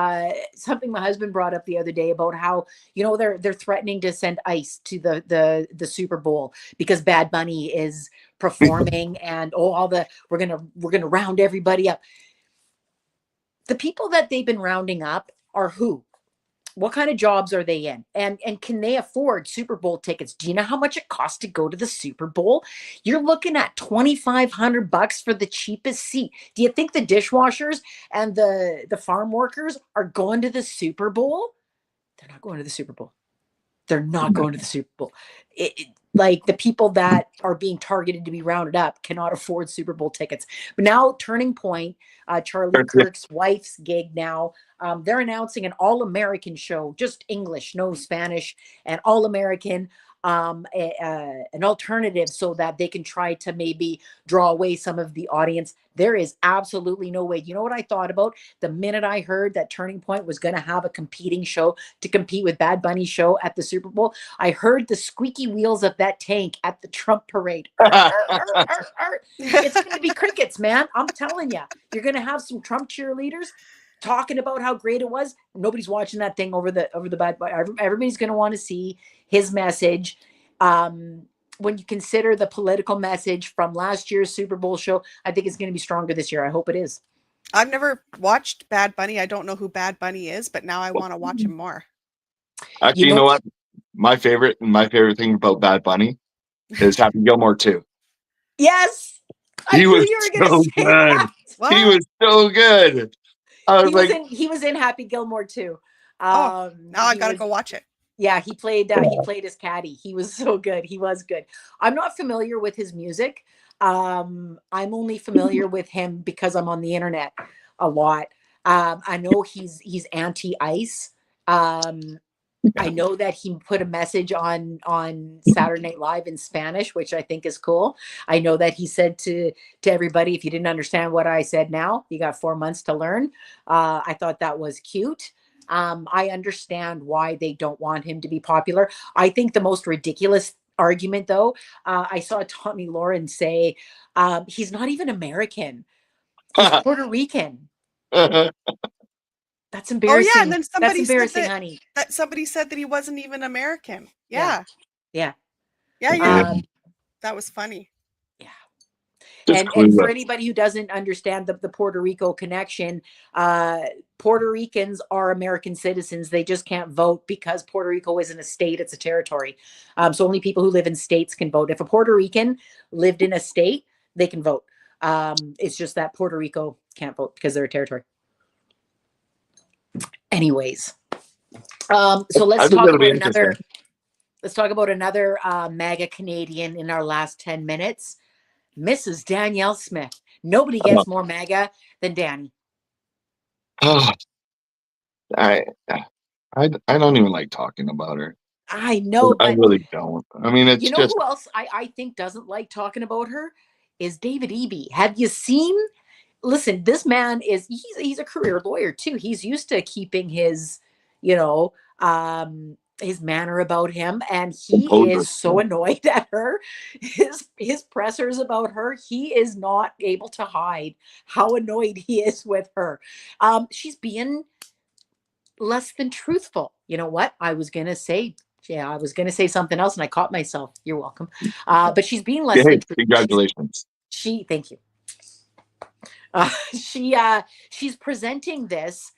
something my husband brought up the other day about how, you know, they're threatening to send ICE to the Super Bowl because Bad Bunny is performing and we're gonna round everybody up. The people that they've been rounding up are who? What kind of jobs are they in? And can they afford Super Bowl tickets? Do you know how much it costs to go to the Super Bowl? You're looking at $2,500 for the cheapest seat. Do you think the dishwashers and the farm workers are going to the Super Bowl? They're not going to the Super Bowl. They're not going to the Super Bowl. Like the people that are being targeted to be rounded up cannot afford Super Bowl tickets. But now Turning Point, Charlie Kirk's wife's gig now, they're announcing an all-American show, just English, no Spanish, and all-American, an alternative so that they can try to maybe draw away some of the audience. There is absolutely no way. You know what I thought about the minute I heard that Turning Point was going to have a competing show to compete with Bad Bunny's show at the Super Bowl? I heard the squeaky wheels of that tank at the Trump parade. It's going to be crickets, man. I'm telling you, you're going to have some Trump cheerleaders talking about how great it was. Nobody's watching that thing over the Bad Bunny. Everybody's going to want to see his message. When you consider the political message from last year's Super Bowl show, I think it's going to be stronger this year. I hope it is. I've never watched Bad Bunny. I don't know who Bad Bunny is, but now I want to watch him more. Actually, you know what? My favorite thing about Bad Bunny is Happy Gilmore too. Yes, He was so good. He was so good. He was in Happy Gilmore too. Now I gotta go watch it. Yeah, he played his caddy. He was so good. He was good. I'm not familiar with his music. I'm only familiar with him because I'm on the internet a lot. I know he's anti-ICE. I know that he put a message on Saturday Night Live in Spanish, which I think is cool. I know that he said to everybody, if you didn't understand what I said now, you got 4 months to learn. I thought that was cute. I understand why they don't want him to be popular. I think the most ridiculous argument, though, I saw Tommy Lauren say, he's not even American. He's Puerto Rican. That's embarrassing. Oh yeah, and then somebody said honey. That somebody said that he wasn't even American. Yeah. Yeah. That was funny. Yeah. And for anybody who doesn't understand the Puerto Rico connection, Puerto Ricans are American citizens. They just can't vote because Puerto Rico isn't a state, it's a territory. So only people who live in states can vote. If a Puerto Rican lived in a state, they can vote. It's just that Puerto Rico can't vote because they're a territory. Anyways, so let's talk about another MAGA Canadian in our last 10 minutes. Mrs. Danielle Smith. Nobody gets more MAGA than Danny. Oh, I don't even like talking about her. I know. I really don't. I mean, it's just... who else I think doesn't like talking about her is David Eby. Have you seen? Listen, this man he's a career lawyer too. He's used to keeping his, his manner about him, and he is so annoyed at her. His pressers about her, he is not able to hide how annoyed he is with her. She's being less than truthful. You know what? I was gonna say something else and I caught myself. You're welcome. But she's being less than truthful. Congratulations. Thank you. She's presenting this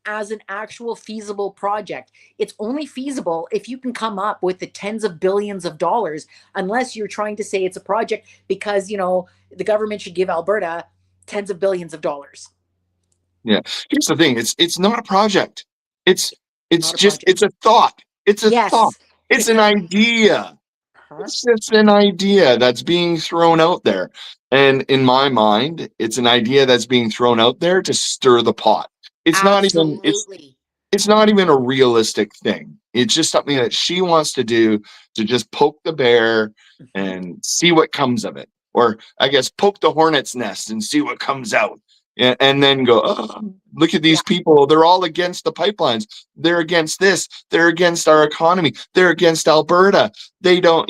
as an actual feasible project. It's only feasible if you can come up with the tens of billions of dollars, unless you're trying to say it's a project because, the government should give Alberta tens of billions of dollars. Yeah. Here's the thing. It's not a project. It's a thought. It's a thought. It's an idea. It's just an idea that's being thrown out there. And in my mind, it's an idea that's being thrown out there to stir the pot. It's not even a realistic thing. It's just something that she wants to do to just poke the bear and see what comes of it. Or I guess poke the hornet's nest and see what comes out. And then go, oh, look at these people. They're all against the pipelines. They're against this. They're against our economy. They're against Alberta. They don't,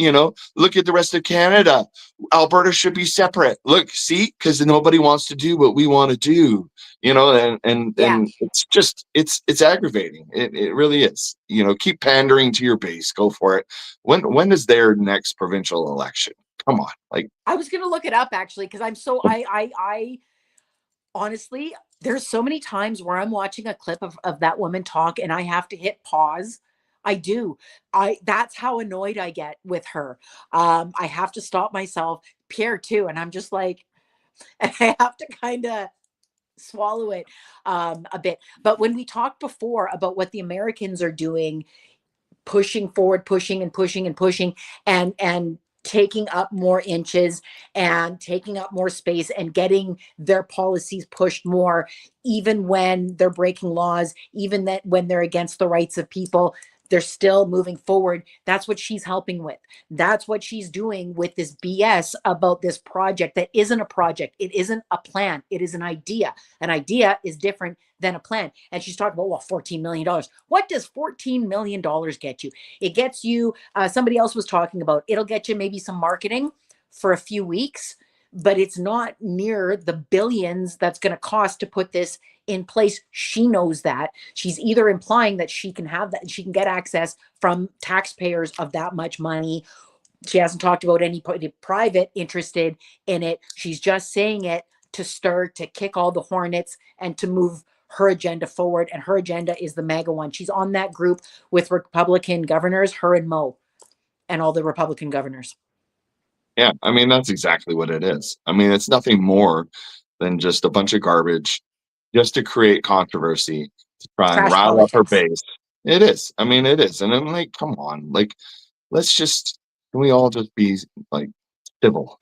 look at the rest of Canada. Alberta should be separate. Look, see, because nobody wants to do what we want to do, and it's just, it's aggravating. It really is. Keep pandering to your base. Go for it. When is their next provincial election? Come on. I was going to look it up actually, because I'm so, honestly, there's so many times where I'm watching a clip of that woman talk and I have to hit pause. I do. That's how annoyed I get with her. I have to stop myself, Pierre too, and I'm just like, and I have to kind of swallow it a bit. But when we talked before about what the Americans are doing, pushing forward, pushing and pushing and pushing, and taking up more inches and taking up more space and getting their policies pushed more, even when they're breaking laws, even that when they're against the rights of people, they're still moving forward. That's what she's helping with. That's what she's doing with this BS about this project that isn't a project. It isn't a plan. It is an idea. An idea is different than a plan. And she's talking about, well, $14 million. What does $14 million get you? It gets you, somebody else was talking about, it'll get you maybe some marketing for a few weeks, but it's not near the billions that's going to cost to put this in place. She knows that. She's either implying that she can have that, she can get access from taxpayers of that much money. She hasn't talked about any private interested in it. She's just saying it to stir, to kick all the hornets and to move her agenda forward. And her agenda is the MAGA one. She's on that group with Republican governors, her and Mo, and all the Republican governors. Yeah, I mean, that's exactly what it is. I mean, it's nothing more than just a bunch of garbage just to create controversy, to try and Trash rile up her politics. base. It is. I mean, it is. And I'm like, come on, like, can we all just be like civil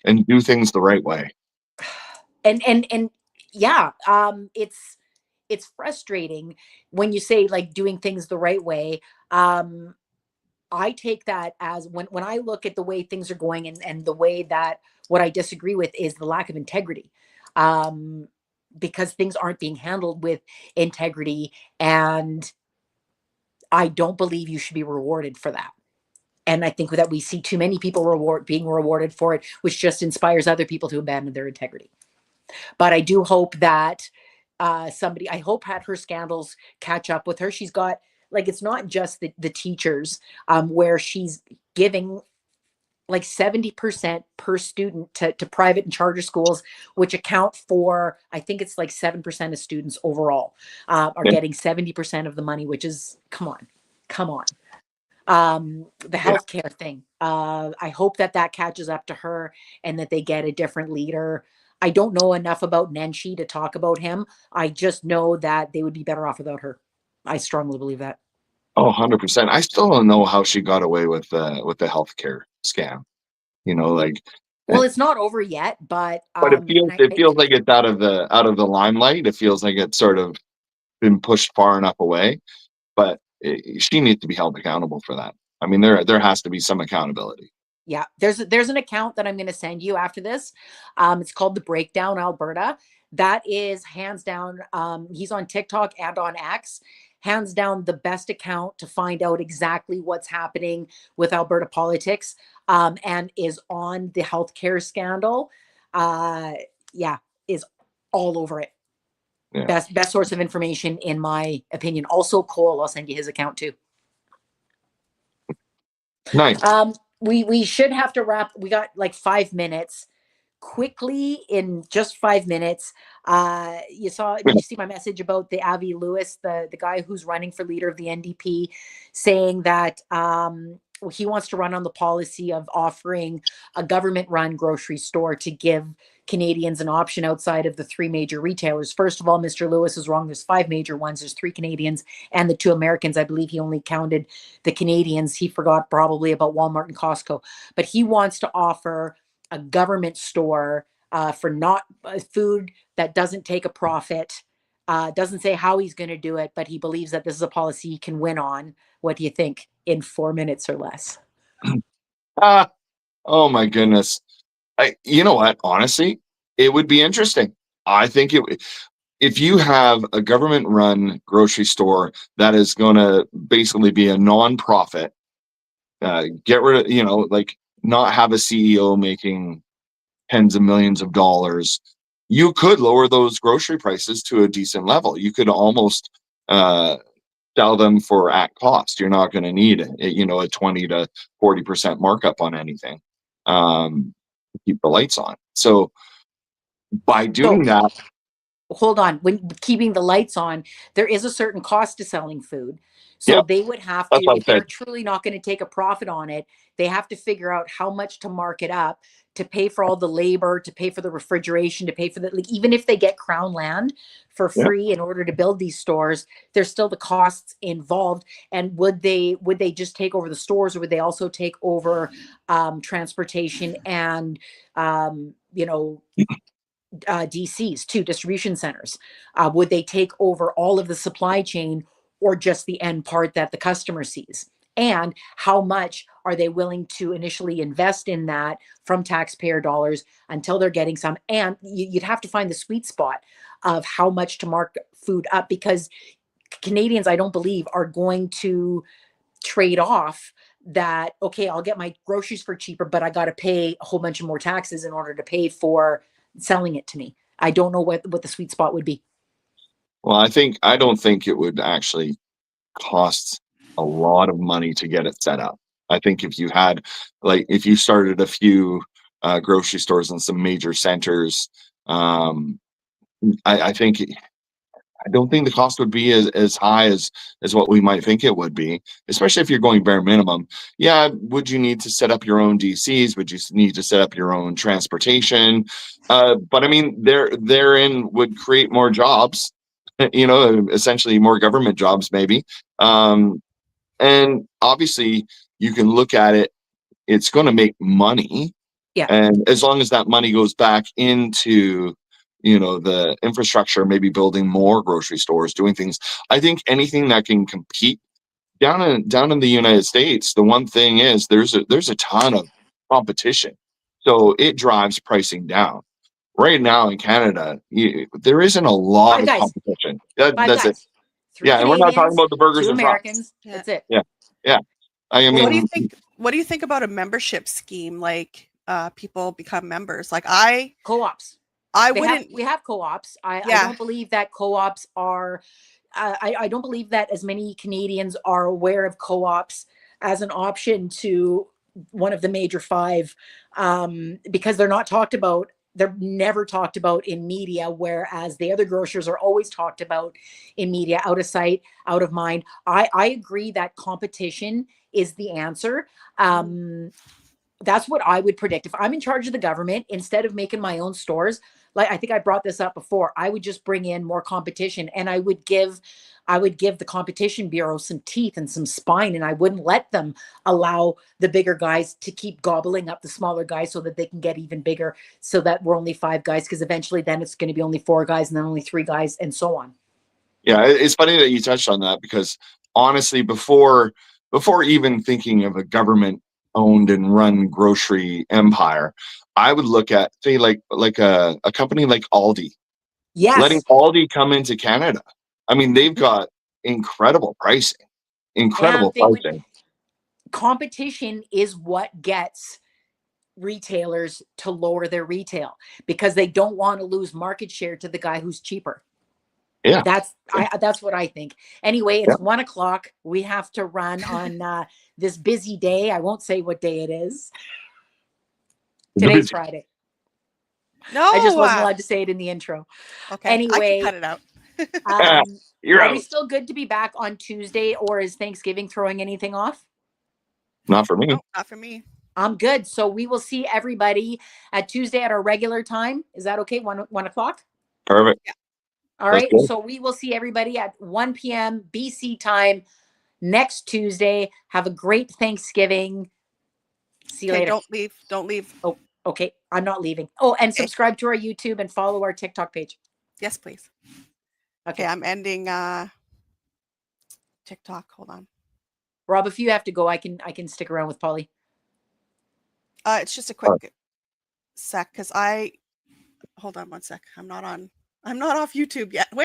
and do things the right way? And yeah, it's frustrating when you say like doing things the right way. I take that as when I look at the way things are going and the way that what I disagree with is the lack of integrity. Because things aren't being handled with integrity, and I don't believe you should be rewarded for that. And I think that we see too many people being rewarded for it, which just inspires other people to abandon their integrity. But I do hope that I hope had her scandals catch up with her. She's got, like, it's not just the teachers, where she's giving like 70% per student to private and charter schools, which account for, I think it's like 7% of students overall are getting 70% of the money, which is, come on. The healthcare thing. I hope that catches up to her and that they get a different leader. I don't know enough about Nenshi to talk about him. I just know that they would be better off without her. I strongly believe that. Oh, 100%. I still don't know how she got away with the healthcare scam. You know, like, well, it's not over yet, but it feels like it's out of the limelight. It feels like it's sort of been pushed far enough away, but she needs to be held accountable for that. I mean, there has to be some accountability. Yeah, there's an account that I'm going to send you after this. It's called The Breakdown Alberta. That is hands down. He's on TikTok and on X. Hands down, the best account to find out exactly what's happening with Alberta politics, and is on the healthcare scandal. Yeah, is all over it. Yeah. Best source of information, in my opinion. Also, Cole, I'll send you his account too. Nice. We should have to wrap. We got like 5 minutes. Quickly, in just 5 minutes, did you see my message about the Avi Lewis, the guy who's running for leader of the NDP, saying that he wants to run on the policy of offering a government-run grocery store to give Canadians an option outside of the 3 major retailers. First of all, Mr. Lewis is wrong. There's 5 major ones. There's 3 Canadians and the 2 Americans. I believe he only counted the Canadians. He forgot probably about Walmart and Costco. But he wants to offer a government store for not food that doesn't take a profit. Doesn't say how he's going to do it, but he believes that this is a policy he can win on. What do you think, in 4 minutes or less? Oh my goodness. You know what? Honestly, it would be interesting. I think if you have a government-run grocery store that is going to basically be a non-profit, get rid of, like, not have a CEO making tens of millions of dollars, you could lower those grocery prices to a decent level. You could almost sell them for at cost. You're not going to need a 20 to 40% markup on anything to keep the lights on. So by doing that, hold on, when keeping the lights on, there is a certain cost to selling food. So Yeah, they would have that's to, what if I they're said. truly not going to take a profit on it, they have to figure out how much to mark it up, to pay for all the labor, to pay for the refrigeration, to pay for the, like, even if they get crown land for Yeah. free in order to build these stores, there's still the costs involved. And would they just take over the stores, or would they also take over transportation and you know, DCs too, distribution centers? Would they take over all of the supply chain, or just the end part that the customer sees? And how much are they willing to initially invest in that from taxpayer dollars until they're getting some? And you'd have to find the sweet spot of how much to mark food up, because Canadians, I don't believe, are going to trade off that, okay, I'll get my groceries for cheaper, but I got to pay a whole bunch of more taxes in order to pay for selling it to me. I don't know what the sweet spot would be. Well, I don't think it would actually cost a lot of money to get it set up. I think if you had, like, if you started a few grocery stores in some major centers, I think, I don't think the cost would be as high as what we might think it would be, especially if you're going bare minimum. Yeah, would you need to set up your own DCs? Would you need to set up your own transportation? But I mean, therein would create more jobs, you know, essentially more government jobs, maybe. And obviously, you can look at it, it's going to make money. Yeah. And as long as that money goes back into, you know, the infrastructure, maybe building more grocery stores, doing things, I think anything that can compete down in the United States, the one thing is there's a ton of competition. So it drives pricing down. Right now in Canada, there isn't a lot Five of guys. competition. Five That's it. guys. 3 Yeah, and we're not talking Canadians, about the burgers 2 and fries. Americans. Yeah. That's it. Yeah. Yeah. I Well, mean, what do you think? What do you think about a membership scheme? Like people become members. Like Co-ops. I We wouldn't. have co-ops. I Yeah. don't believe that co-ops are. I don't believe that as many Canadians are aware of co-ops as an option to one of the major 5, because they're not talked about. They're never talked about in media, whereas the other grocers are always talked about in media, out of sight, out of mind. I agree that competition is the answer. That's what I would predict. If I'm in charge of the government, instead of making my own stores, like I think I brought this up before, I would just bring in more competition, and I would give the competition bureau some teeth and some spine, and I wouldn't let them allow the bigger guys to keep gobbling up the smaller guys so that they can get even bigger, so that we're only 5 guys, because eventually then it's going to be only 4 guys and then only 3 guys and so on. yeah, it's funny that you touched on that, because honestly, before even thinking of a government owned and run grocery empire, I would look at, say, like a company like Aldi, letting Yes. Aldi come into Canada. I mean, they've got incredible pricing, And incredible they would, pricing. competition is what gets retailers to lower their retail, because they don't want to lose market share to the guy who's cheaper. Yeah, That's what I think. Anyway, yeah. it's 1:00. We have to run on this busy day. I won't say what day it is. Today's Friday. No. I just wasn't allowed to say it in the intro. Okay. Anyway, I can cut it out. You're are out. we still good to be back on Tuesday, or is Thanksgiving throwing anything off? Not for me. No, not for me. I'm good. So we will see everybody at Tuesday at our regular time. Is that okay? 1:00? Perfect. Yeah. All That's right. good. So we will see everybody at 1 p.m. BC time next Tuesday. Have a great Thanksgiving. See you Okay, later. don't leave. Don't leave. Oh, okay. I'm not leaving. Oh, and Okay. subscribe to our YouTube and follow our TikTok page. Yes, please. Okay. Okay, I'm ending TikTok. Hold on. Rob, if you have to go, I can stick around with Polly. It's just a quick sec, because hold on one sec. I'm not off YouTube yet. Wait.